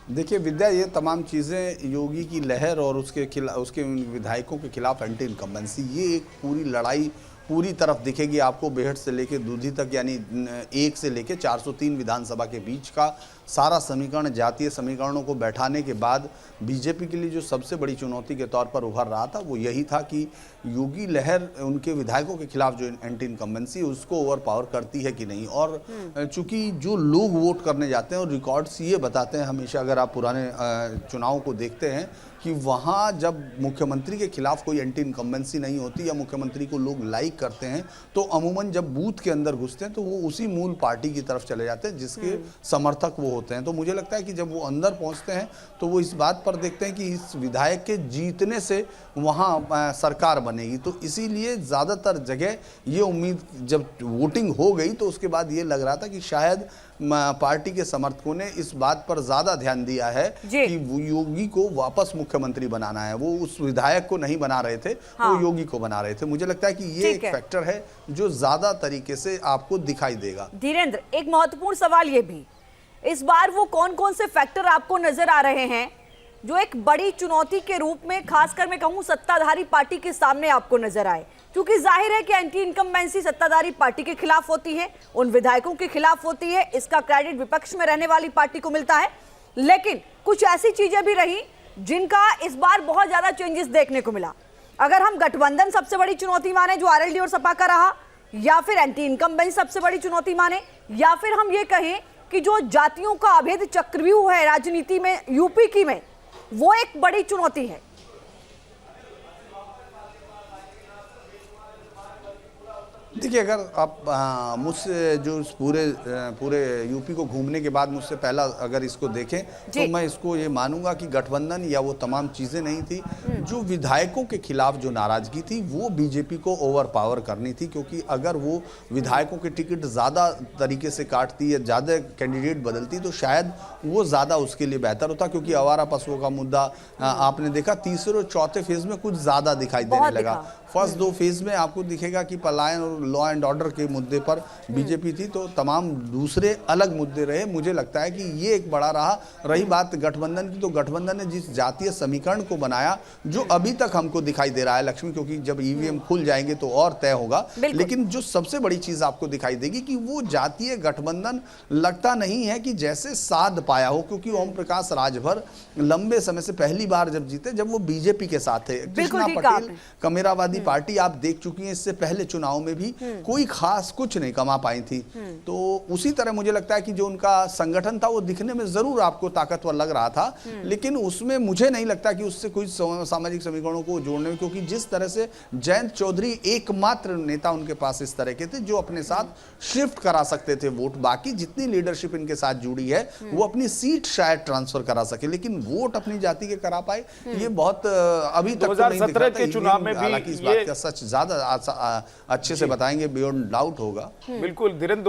देखिए विद्या, ये तमाम चीज़ें योगी की लहर और उसके विधायकों के खिलाफ एंटी इनकम्बेंसी, ये एक पूरी लड़ाई पूरी तरफ दिखेगी आपको, बेहट से लेके दूधी तक, यानी 1 से लेके 403 विधानसभा के बीच का सारा समीकरण, जातीय समीकरणों को बैठाने के बाद बीजेपी के लिए जो सबसे बड़ी चुनौती के तौर पर उभर रहा था वो यही था कि योगी लहर उनके विधायकों के खिलाफ जो एंटी इनकम्बेंसी उसको ओवर पावर करती है कि नहीं। और चूंकि जो लोग वोट करने जाते हैं, और रिकॉर्ड्स ये बताते हैं हमेशा, अगर आप पुराने चुनाव को देखते हैं कि वहाँ जब मुख्यमंत्री के खिलाफ कोई एंटी इनकम्बेंसी नहीं होती या मुख्यमंत्री को लोग लाइक करते हैं, तो अमूमन जब बूथ के अंदर घुसते हैं तो वो उसी मूल पार्टी की तरफ चले जाते हैं जिसके समर्थक वो होते हैं। तो मुझे लगता है कि जब वो अंदर पहुंचते हैं तो वो इस बात पर देखते हैं कि इस विधायक के जीतने से वहाँ सरकार बनेगी। तो इसीलिए ज़्यादातर जगह ये उम्मीद, जब वोटिंग हो गई तो उसके बाद ये लग रहा था कि शायद पार्टी के समर्थकों ने इस बात पर ज्यादा ध्यान दिया है कि वो योगी को वापस मुख्यमंत्री बनाना है। वो उस विधायक को नहीं बना रहे थे, वो योगी को बना रहे थे। मुझे लगता है कि ये एक फैक्टर है जो ज्यादा तरीके से आपको दिखाई देगा। धीरेन्द्र, एक महत्वपूर्ण सवाल ये भी, इस बार वो कौन कौन से फैक्टर आपको नजर आ रहे हैं जो एक बड़ी चुनौती के रूप में, खासकर मैं कहूं सत्ताधारी पार्टी के सामने आपको नजर आए? क्योंकि जाहिर है कि एंटी इनकम्बेंसी सत्ताधारी पार्टी के खिलाफ होती है, उन विधायकों के खिलाफ होती है, इसका क्रेडिट विपक्ष में रहने वाली पार्टी को मिलता है। लेकिन कुछ ऐसी चीजें भी रही जिनका इस बार बहुत ज्यादा चेंजेस देखने को मिला। अगर हम गठबंधन सबसे बड़ी चुनौती माने जो आरएलडी और सपा का रहा, या फिर एंटी इनकम्बेंसी सबसे बड़ी चुनौती माने, या फिर हम ये कहें कि जो जातियों का अभेद चक्रव्यूह है राजनीति में यूपी की में, वो एक बड़ी चुनौती है। देखिए, अगर आप मुझसे जो पूरे यूपी को घूमने के बाद मुझसे पहला अगर इसको देखें तो मैं इसको ये मानूंगा कि गठबंधन या वो तमाम चीज़ें नहीं थी। जो विधायकों के खिलाफ जो नाराजगी थी वो बीजेपी को ओवर पावर करनी थी, क्योंकि अगर वो विधायकों के टिकट ज़्यादा तरीके से काटती या ज़्यादा कैंडिडेट बदलती तो शायद वो ज़्यादा उसके लिए बेहतर होता। क्योंकि आवारा पशुओं का मुद्दा आपने देखा तीसरे और चौथे फेज में कुछ ज़्यादा दिखाई देने लगा। फर्स्ट 2 फेज में आपको दिखेगा कि पलायन और लॉ एंड ऑर्डर के मुद्दे पर बीजेपी थी, तो तमाम दूसरे अलग मुद्दे रहे। मुझे लगता है कि ये एक बड़ा रहा। रही बात गठबंधन की, तो गठबंधन ने जिस जातीय समीकरण को बनाया जो अभी तक हमको दिखाई दे रहा है लक्ष्मी, क्योंकि जब ईवीएम खुल जाएंगे तो और तय होगा, लेकिन जो सबसे बड़ी चीज आपको दिखाई देगी कि वो जातीय गठबंधन लगता नहीं है कि जैसे साध पाया हो। क्योंकि ओम प्रकाश राजभर लंबे समय से पहली बार जब जीते जब वो बीजेपी के साथ थे। कृष्णा पटेल कमेरावादी पार्टी आप देख चुकी हैं, इससे पहले चुनाव में भी कोई खास कुछ नहीं कमा पाई थी। तो उसी तरह मुझे लगता है कि जो उनका संगठन था वो दिखने में जरूर आपको ताकतवर लग रहा था, लेकिन उसमें मुझे नहीं लगता कि उससे कोई सामाजिक समीकरणों को जोड़ने में, क्योंकि जिस तरह से जयंत चौधरी एकमात्र नेता उनके पास इस तरह के थे जो अपने साथ शिफ्ट करा सकते थे वोट। बाकी जितनी लीडरशिप इनके साथ जुड़ी है वो अपनी सीट शायद ट्रांसफर करा सके, लेकिन वोट अपनी जाति के करा पाए ये बहुत अभी तक 2017 के चुनाव में भी इस बात का सच ज्यादा अच्छे से बताएंगे, बियॉन्ड डाउट होगा। बिल्कुल धीरेन्द्र,